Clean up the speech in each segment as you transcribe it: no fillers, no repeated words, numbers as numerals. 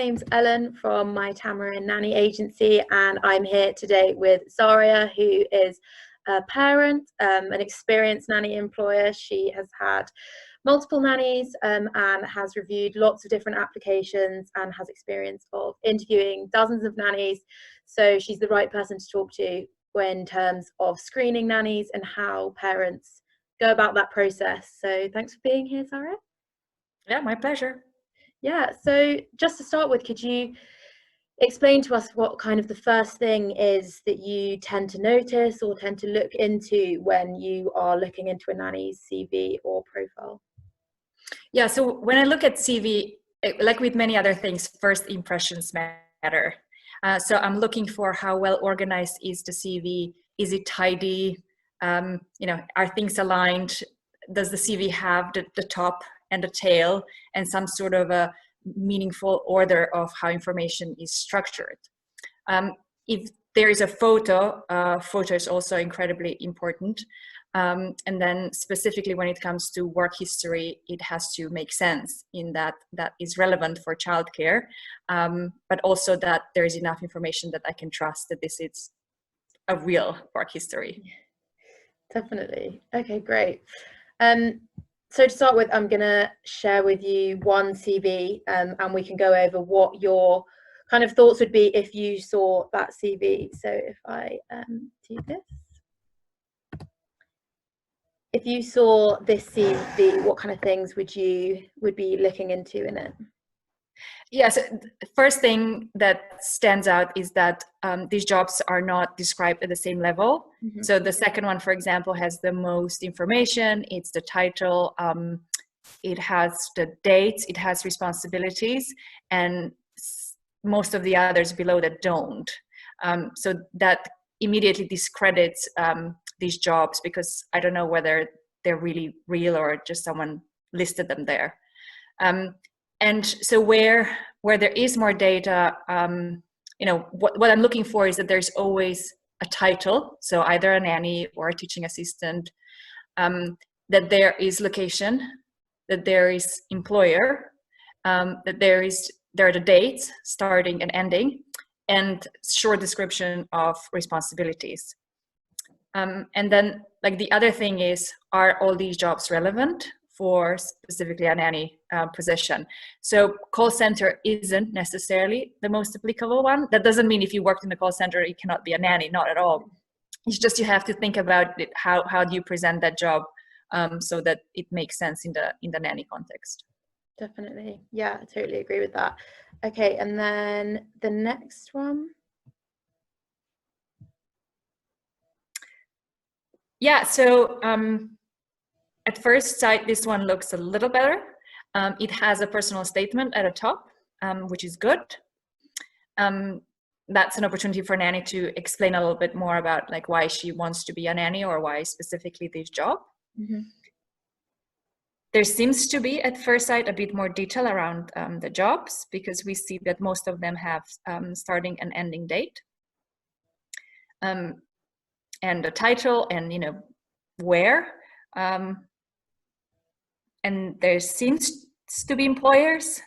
name's Ellen from myTamarin Nanny Agency, and I'm here today with Zarja, who is a parent, an experienced nanny employer. She has had multiple nannies and has reviewed lots of different applications and has experience of interviewing dozens of nannies. So she's the right person to talk to in terms of screening nannies and how parents go about that process. So thanks for being here, Zarja. Yeah, my pleasure. Yeah, so just to start with, could you explain to us what kind of the first thing is that you tend to notice or tend to look into when you are looking into a nanny's CV or profile? Yeah, so when I look at CV, like with many other things, first impressions matter. So I'm looking for how well organized is the CV? Is it tidy? Are things aligned? Does the CV have the top and the tail and some sort of a meaningful order of how information is structured? If there is a photo is also incredibly important. And then specifically when it comes to work history, it has to make sense in that is relevant for childcare, but also that there is enough information that I can trust that this is a real work history. Definitely. Okay, great. So to start with, I'm going to share with you one CV, and we can go over what your kind of thoughts would be if you saw that CV. So if I do this. If you saw this CV, what kind of things would be looking into in it? Yes, the first thing that stands out is that these jobs are not described at the same level. Mm-hmm. So the second one, for example, has the most information. It's the title, it has the dates, it has responsibilities, and most of the others below that don't. So that immediately discredits these jobs because I don't know whether they're really real or just someone listed them there. And so where there is more data, what I'm looking for is that there's always a title, so either a nanny or a teaching assistant, that there is location, that there is employer, that there are the dates starting and ending, and short description of responsibilities. And then like the other thing is, are all these jobs relevant for specifically a nanny position? So call center isn't necessarily the most applicable one. That doesn't mean if you worked in the call center, you cannot be a nanny, not at all. It's just you have to think about it, how do you present that job so that it makes sense in the nanny context. Definitely. Yeah, I totally agree with that. Okay, and then the next one. Yeah, so at first sight, this one looks a little better. It has a personal statement at the top, which is good. That's an opportunity for a nanny to explain a little bit more about like why she wants to be a nanny or why specifically this job. Mm-hmm. There seems to be at first sight a bit more detail around the jobs because we see that most of them have starting and ending date. And the title and where. And there seems to be employers,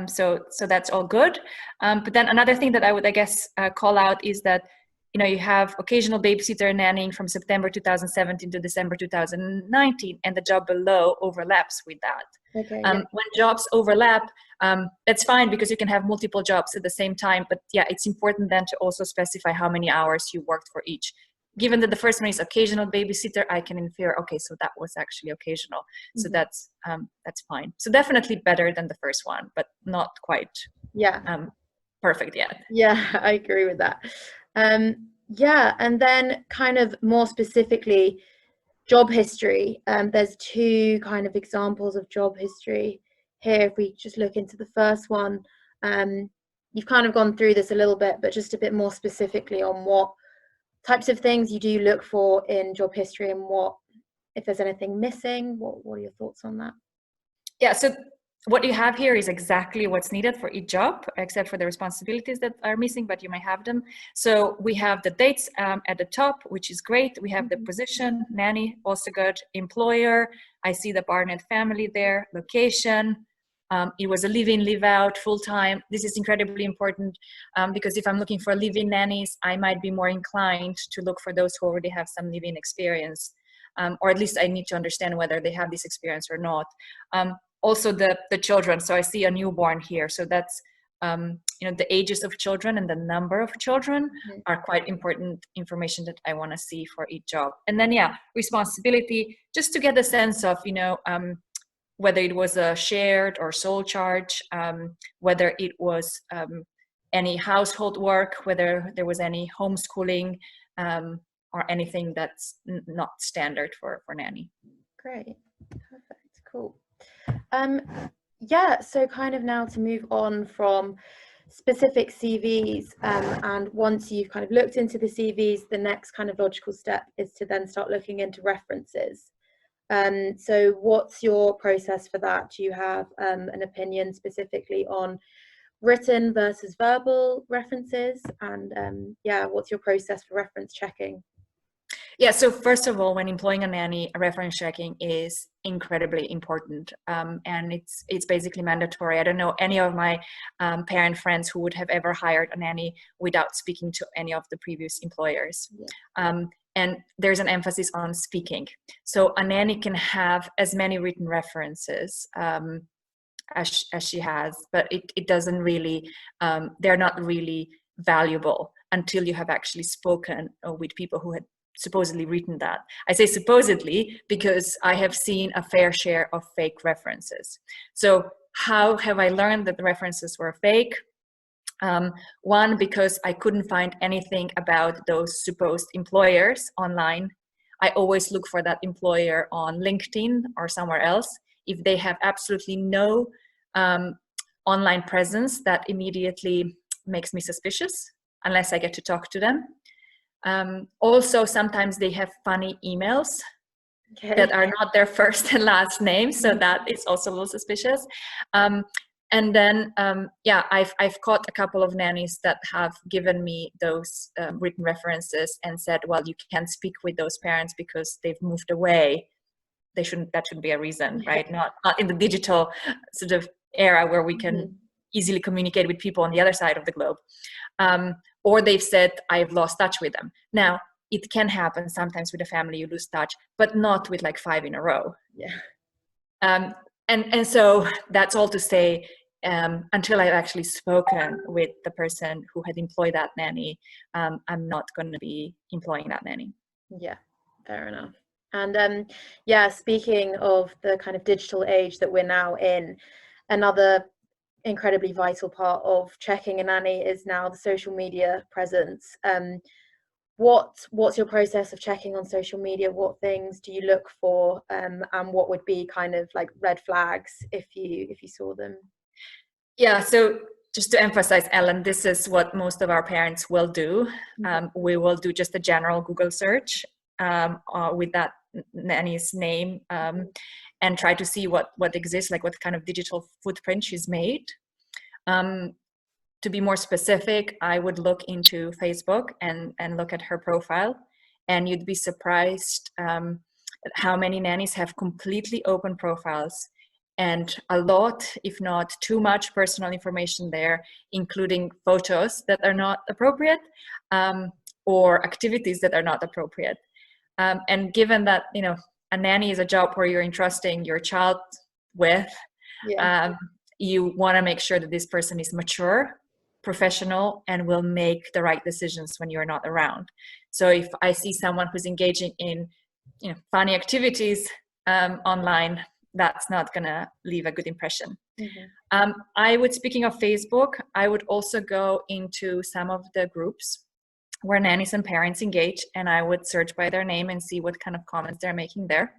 so that's all good. But then another thing that I would, I guess, call out is that you have occasional babysitter nannying from September 2017 to December 2019, and the job below overlaps with that. Okay, yeah. When jobs overlap, that's fine because you can have multiple jobs at the same time. But yeah, it's important then to also specify how many hours you worked for each. Given that the first one is occasional babysitter, I can infer, okay, so that was actually occasional. Mm-hmm. So that's fine. So definitely better than the first one, but not quite perfect yet. Yeah, I agree with that. Yeah, and then kind of more specifically, job history. There's two kind of examples of job history here. If we just look into the first one, you've kind of gone through this a little bit, but just a bit more specifically on what types of things you do look for in job history and what, if there's anything missing, what are your thoughts on that? Yeah, so what you have here is exactly what's needed for each job, except for the responsibilities that are missing, but you may have them. So we have the dates at the top, which is great. We have the position, nanny, also good. Employer, I see the Barnett family there. Location, it was a live-in, live-out, full-time. This is incredibly important because if I'm looking for live-in nannies, I might be more inclined to look for those who already have some live-in experience, or at least I need to understand whether they have this experience or not. Also the children. So I see a newborn here. So that's, the ages of children and the number of children are quite important information that I want to see for each job. And then, responsibility, just to get a sense of, whether it was a shared or sole charge, whether it was any household work, whether there was any homeschooling, or anything that's not standard for nanny. Great, perfect, cool. So kind of now to move on from specific CVs, and once you've kind of looked into the CVs, the next kind of logical step is to then start looking into references. So what's your process for that? Do you have an opinion specifically on written versus verbal references? And what's your process for reference checking? Yeah, so first of all, when employing a nanny, reference checking is incredibly important, and it's basically mandatory. I don't know any of my parent friends who would have ever hired a nanny without speaking to any of the previous employers. Yeah. And there's an emphasis on speaking. So a nanny can have as many written references as she has, but it doesn't really, they're not really valuable until you have actually spoken with people who had supposedly written that. I say supposedly because I have seen a fair share of fake references. So how have I learned that the references were fake? One, because I couldn't find anything about those supposed employers online. I always look for that employer on LinkedIn or somewhere else. If they have absolutely no online presence, that immediately makes me suspicious unless I get to talk to them. Also, sometimes they have funny emails that are not their first and last name, so that is also a little suspicious. And then, I've caught a couple of nannies that have given me those written references and said, well, you can't speak with those parents because they've moved away. That shouldn't be a reason, right? Not in the digital sort of era where we can easily communicate with people on the other side of the globe. Or they've said, I've lost touch with them. Now, it can happen sometimes with a family, you lose touch, but not with like 5 in a row. Yeah. And so that's all to say, until I've actually spoken with the person who had employed that nanny, I'm not going to be employing that nanny. Yeah, fair enough. And speaking of the kind of digital age that we're now in, another incredibly vital part of checking a nanny is now the social media presence. What's your process of checking on social media? What things do you look for, and what would be kind of like red flags if you saw them? Yeah, so just to emphasize, Ellen, this is what most of our parents will do. We will do just a general Google search with that nanny's name, and try to see what exists, like what kind of digital footprint she's made. To be more specific, I would look into Facebook and look at her profile, and you'd be surprised at how many nannies have completely open profiles and a lot, if not too much, personal information there, including photos that are not appropriate, or activities that are not appropriate. And given that, a nanny is a job where you're entrusting your child with, you want to make sure that this person is mature, professional, and will make the right decisions when you're not around. So if I see someone who's engaging in, funny activities online, that's not going to leave a good impression. Speaking of Facebook, I would also go into some of the groups where nannies and parents engage, and I would search by their name and see what kind of comments they're making there,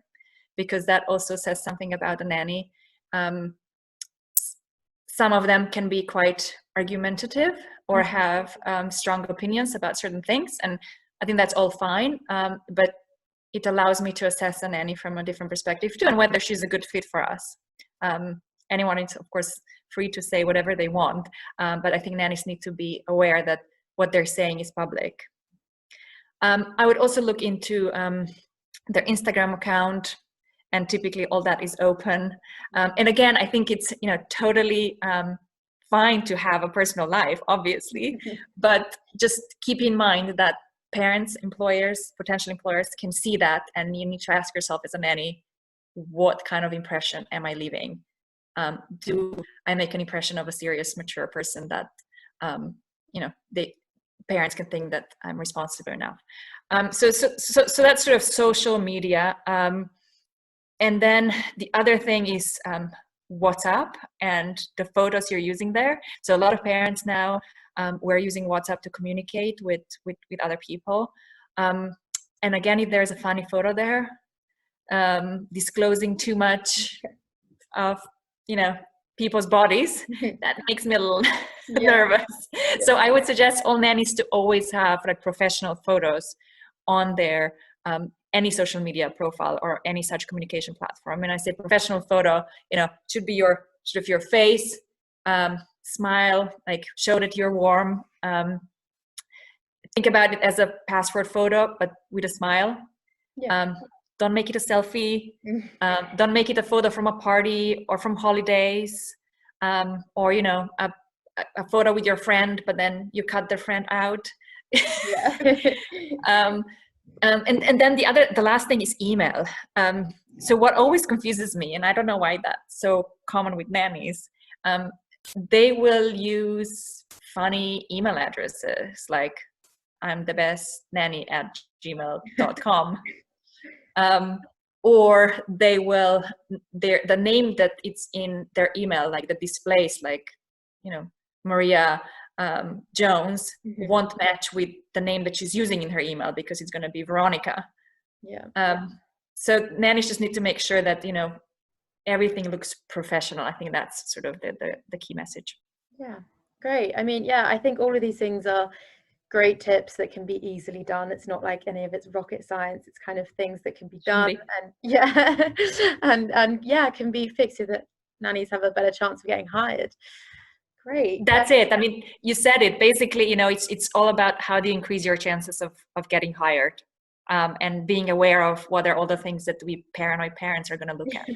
because that also says something about the nanny. Some of them can be quite argumentative or have strong opinions about certain things, and I think that's all fine, but it allows me to assess a nanny from a different perspective too, and whether she's a good fit for us. Anyone is, of course, free to say whatever they want, but I think nannies need to be aware that what they're saying is public. I would also look into their Instagram account and typically all that is open. And again, I think it's, you know, totally fine to have a personal life, obviously, but just keep in mind that parents, employers, potential employers can see that, and you need to ask yourself as a nanny, what kind of impression am I leaving? Do I make an impression of a serious, mature person that, you know, parents can think that I'm responsible enough? So that's sort of social media. And then the other thing is WhatsApp and the photos you're using there. So a lot of parents now, we're using WhatsApp to communicate with other people. And again, if there's a funny photo there, disclosing too much of, you know, people's bodies, that makes me a little nervous. So I would suggest all nannies to always have like professional photos on their any social media profile or any such communication platform. And I say professional photo, you know, should be your sort of your face, smile, like show that you're warm. Think about it as a passport photo, but with a smile. Don't make it a selfie. Don't make it a photo from a party or from holidays, or, you know, a photo with your friend, but then you cut their friend out. And then the last thing is email. So what always confuses me, and I don't know why that's so common with nannies, they will use funny email addresses like I'm the best nanny at gmail.com. Or they will, the name that it's in their email, like the displays, like, you know, Maria Jones, won't match with the name that she's using in her email because it's going to be Veronica. So nannies just need to make sure that, you know, everything looks professional. I think that's sort of the key message. Yeah, great. I mean, yeah, I think all of these things are great tips that can be easily done. It's not like any of it's rocket science. It's kind of things that can be done, and yeah, and yeah, can be fixed so that nannies have a better chance of getting hired. Great. That's it. I mean, you said it. Basically, you know, it's all about how do you increase your chances of getting hired, and being aware of what are all the things that we paranoid parents are going to look at.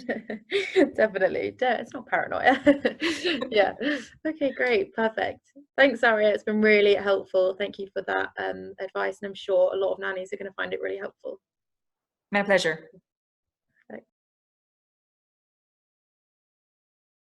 Definitely. It's not paranoia. Yeah. Okay, great. Perfect. Thanks, Zarja. It's been really helpful. Thank you for that advice. And I'm sure a lot of nannies are going to find it really helpful. My pleasure.